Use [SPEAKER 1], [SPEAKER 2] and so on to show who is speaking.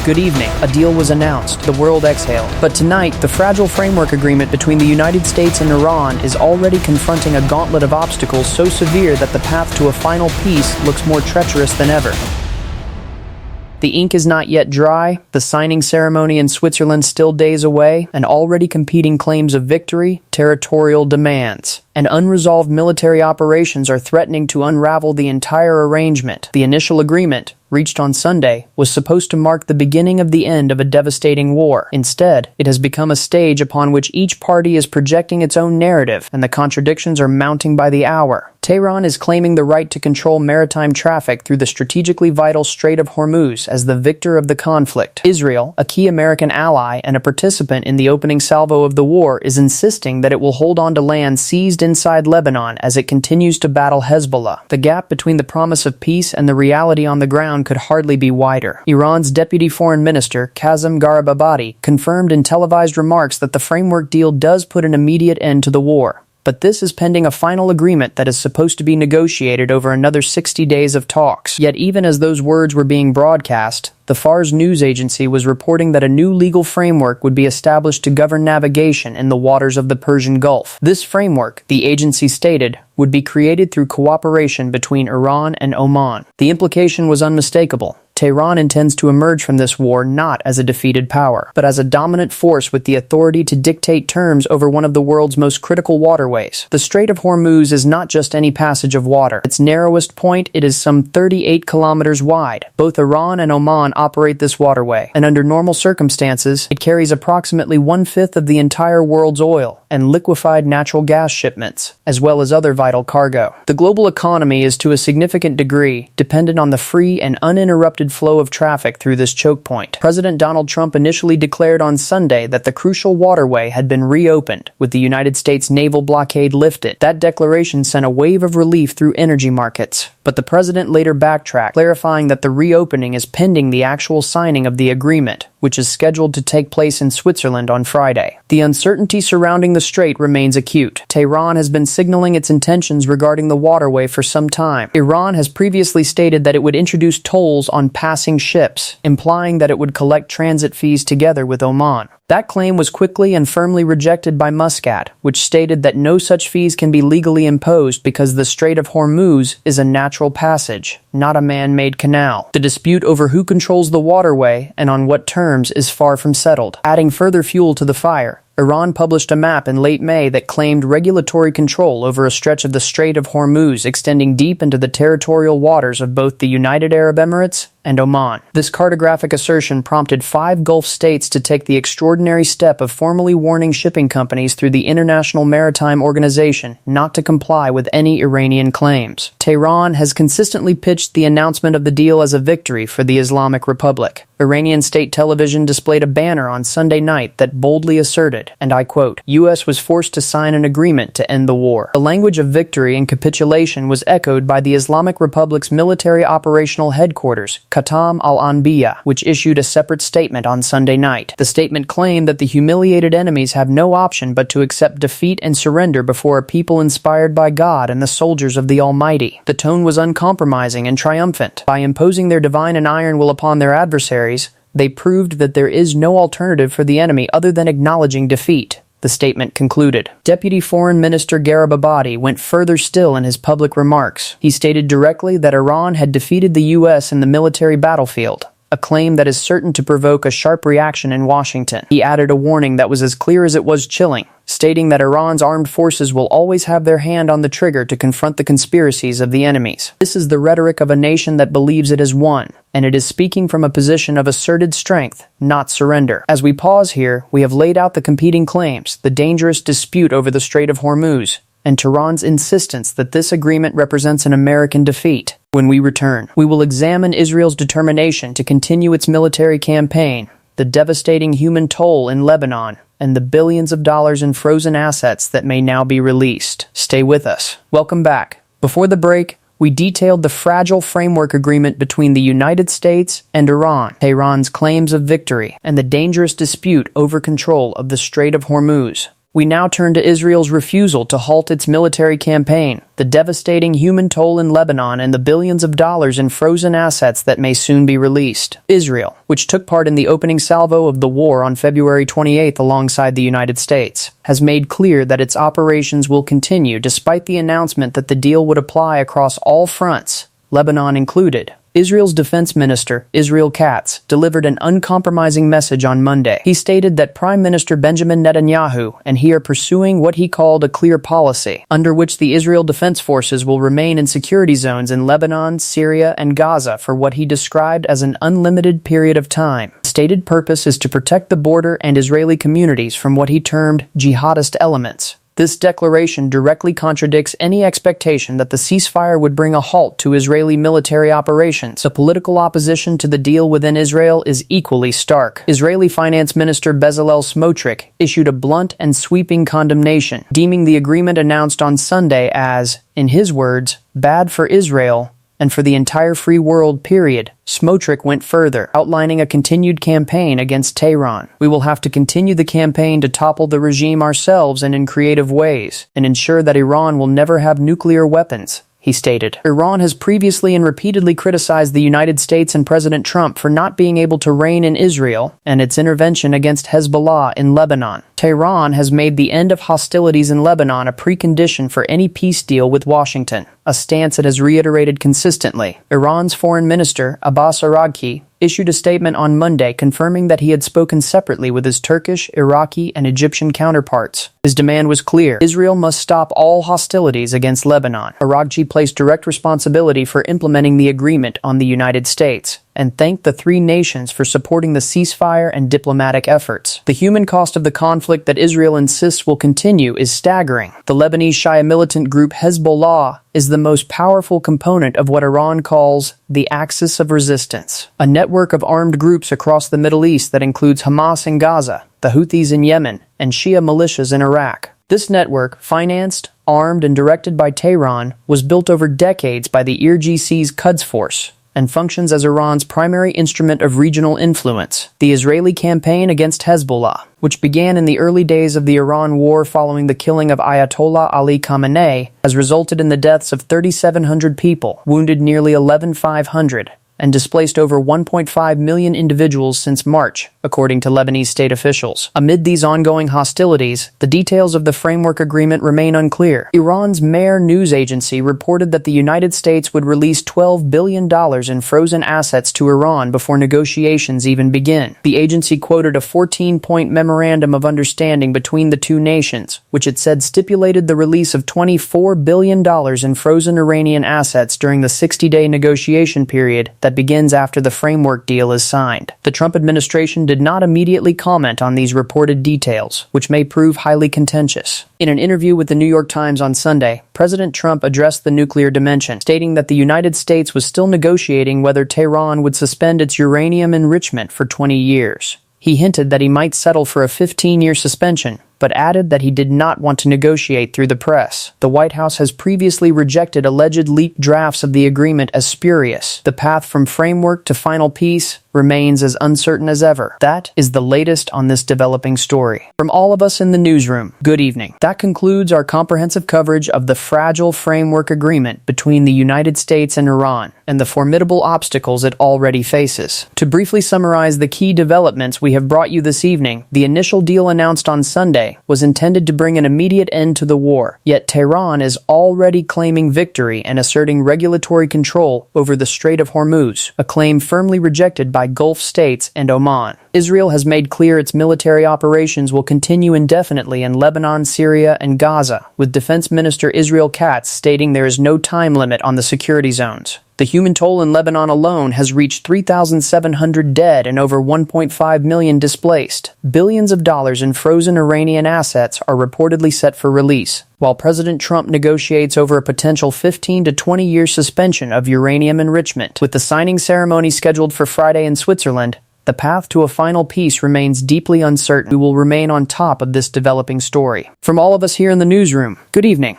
[SPEAKER 1] Good evening. A deal was announced. The world exhaled. But tonight, the fragile framework agreement between the United States and Iran is already confronting a gauntlet of obstacles so severe that the path to a final peace looks more treacherous than ever. The ink is not yet dry, the signing ceremony in Switzerland still days away, and already competing claims of victory, territorial demands, and unresolved military operations are threatening to unravel the entire arrangement. The initial agreement, reached on Sunday, was supposed to mark the beginning of the end of a devastating war. Instead, it has become a stage upon which each party is projecting its own narrative, and the contradictions are mounting by the hour. Tehran is claiming the right to control maritime traffic through the strategically vital Strait of Hormuz as the victor of the conflict. Israel, a key American ally and a participant in the opening salvo of the war, is insisting that it will hold on to land seized inside Lebanon as it continues to battle Hezbollah. The gap between the promise of peace and the reality on the ground could hardly be wider. Iran's deputy foreign minister, Kazem Garibabadi, confirmed in televised remarks that the framework deal does put an immediate end to the war. But this is pending a final agreement that is supposed to be negotiated over another 60 days of talks. Yet even as those words were being broadcast, the Fars news agency was reporting that a new legal framework would be established to govern navigation in the waters of the Persian Gulf. This framework, the agency stated, would be created through cooperation between Iran and Oman. The implication was unmistakable. Tehran intends to emerge from this war not as a defeated power, but as a dominant force with the authority to dictate terms over one of the world's most critical waterways. The Strait of Hormuz is not just any passage of water. Its narrowest point, it is some 38 kilometers wide. Both Iran and Oman operate this waterway, and under normal circumstances, it carries approximately 1/5 of the entire world's oil and liquefied natural gas shipments, as well as other vital cargo. The global economy is to a significant degree dependent on the free and uninterrupted flow of traffic through this choke point. President Donald Trump initially declared on Sunday that the crucial waterway had been reopened, with the United States naval blockade lifted. That declaration sent a wave of relief through energy markets, but the president later backtracked, clarifying that the reopening is pending the actual signing of the agreement, which is scheduled to take place in Switzerland on Friday. The uncertainty surrounding the strait remains acute. Tehran has been signaling its intentions regarding the waterway for some time. Iran has previously stated that it would introduce tolls on passing ships, implying that it would collect transit fees together with Oman. That claim was quickly and firmly rejected by Muscat, which stated that no such fees can be legally imposed because the Strait of Hormuz is a natural passage, not a man-made canal. The dispute over who controls the waterway and on what terms is far from settled. Adding further fuel to the fire, Iran published a map in late May that claimed regulatory control over a stretch of the Strait of Hormuz extending deep into the territorial waters of both the United Arab Emirates and Oman. This cartographic assertion prompted 5 Gulf states to take the extraordinary step of formally warning shipping companies through the International Maritime Organization not to comply with any Iranian claims. Tehran has consistently pitched the announcement of the deal as a victory for the Islamic Republic. Iranian state television displayed a banner on Sunday night that boldly asserted, and I quote, "U.S. was forced to sign an agreement to end the war." The language of victory and capitulation was echoed by the Islamic Republic's military operational headquarters, Khatam al-Anbiya, which issued a separate statement on Sunday night. The statement claimed that the humiliated enemies have no option but to accept defeat and surrender before a people inspired by God and the soldiers of the Almighty. The tone was uncompromising and triumphant. By imposing their divine and iron will upon their adversaries, they proved that there is no alternative for the enemy other than acknowledging defeat, the statement concluded. Deputy Foreign Minister Garibabadi went further still in his public remarks. He stated directly that Iran had defeated the U.S. in the military battlefield, a claim that is certain to provoke a sharp reaction in Washington. He added a warning that was as clear as it was chilling, stating that Iran's armed forces will always have their hand on the trigger to confront the conspiracies of the enemies. This is the rhetoric of a nation that believes it has won, and it is speaking from a position of asserted strength, not surrender. As we pause here, we have laid out the competing claims, the dangerous dispute over the Strait of Hormuz, and Tehran's insistence that this agreement represents an American defeat. When we return, we will examine Israel's determination to continue its military campaign, the devastating human toll in Lebanon, and the billions of dollars in frozen assets that may now be released. Stay with us. Welcome back. Before the break, we detailed the fragile framework agreement between the United States and Iran, Tehran's claims of victory, and the dangerous dispute over control of the Strait of Hormuz. We now turn to Israel's refusal to halt its military campaign, the devastating human toll in Lebanon, and the billions of dollars in frozen assets that may soon be released. Israel, which took part in the opening salvo of the war on February 28 alongside the United States, has made clear that its operations will continue despite the announcement that the deal would apply across all fronts, Lebanon included. Israel's defense minister, Israel Katz, delivered an uncompromising message on Monday. He stated that Prime Minister Benjamin Netanyahu and he are pursuing what he called a clear policy, under which the Israel Defense Forces will remain in security zones in Lebanon, Syria, and Gaza for what he described as an unlimited period of time. The stated purpose is to protect the border and Israeli communities from what he termed jihadist elements. This declaration directly contradicts any expectation that the ceasefire would bring a halt to Israeli military operations. The political opposition to the deal within Israel is equally stark. Israeli Finance Minister Bezalel Smotrich issued a blunt and sweeping condemnation, deeming the agreement announced on Sunday as, in his words, bad for Israel and for the entire free world, period. Smotrich went further, outlining a continued campaign against Tehran. We will have to continue the campaign to topple the regime ourselves and in creative ways, and ensure that Iran will never have nuclear weapons, he stated. Iran has previously and repeatedly criticized the United States and President Trump for not being able to rein in Israel and its intervention against Hezbollah in Lebanon. Tehran has made the end of hostilities in Lebanon a precondition for any peace deal with Washington, a stance it has reiterated consistently. Iran's foreign minister, Abbas Araghchi, issued a statement on Monday confirming that he had spoken separately with his Turkish, Iraqi, and Egyptian counterparts. His demand was clear: Israel must stop all hostilities against Lebanon. Araghchi placed direct responsibility for implementing the agreement on the United States, and thanked the three nations for supporting the ceasefire and diplomatic efforts. The human cost of the conflict that Israel insists will continue is staggering. The Lebanese Shia militant group Hezbollah is the most powerful component of what Iran calls the Axis of Resistance, a network of armed groups across the Middle East that includes Hamas in Gaza, the Houthis in Yemen, and Shia militias in Iraq. This network, financed, armed, and directed by Tehran, was built over decades by the IRGC's Quds Force, and functions as Iran's primary instrument of regional influence. The Israeli campaign against Hezbollah, which began in the early days of the Iran war following the killing of Ayatollah Ali Khamenei, has resulted in the deaths of 3,700 people, wounded nearly 11,500, and displaced over 1.5 million individuals since March, according to Lebanese state officials. Amid these ongoing hostilities, the details of the framework agreement remain unclear. Iran's Mehr news agency reported that the United States would release $12 billion in frozen assets to Iran before negotiations even begin. The agency quoted a 14-point memorandum of understanding between the two nations, which it said stipulated the release of $24 billion in frozen Iranian assets during the 60-day negotiation period that begins after the framework deal is signed. The Trump administration did not immediately comment on these reported details, which may prove highly contentious. In an interview with the New York Times on Sunday, President Trump addressed the nuclear dimension, stating that the United States was still negotiating whether Tehran would suspend its uranium enrichment for 20 years. He hinted that he might settle for a 15-year suspension, but added that he did not want to negotiate through the press. The White House has previously rejected alleged leaked drafts of the agreement as spurious. The path from framework to final peace remains as uncertain as ever. That is the latest on this developing story. From all of us in the newsroom, good evening. That concludes our comprehensive coverage of the fragile framework agreement between the United States and Iran, and the formidable obstacles it already faces. To briefly summarize the key developments we have brought you this evening, the initial deal announced on Sunday was intended to bring an immediate end to the war, yet Tehran is already claiming victory and asserting regulatory control over the Strait of Hormuz, a claim firmly rejected by Gulf states and Oman. Israel has made clear its military operations will continue indefinitely in Lebanon, Syria, and Gaza, with Defense Minister Israel Katz stating there is no time limit on the security zones. The human toll in Lebanon alone has reached 3,700 dead and over 1.5 million displaced. Billions of dollars in frozen Iranian assets are reportedly set for release, while President Trump negotiates over a potential 15 to 20-year suspension of uranium enrichment. With the signing ceremony scheduled for Friday in Switzerland, the path to a final peace remains deeply uncertain. We will remain on top of this developing story. From all of us here in the newsroom, good evening.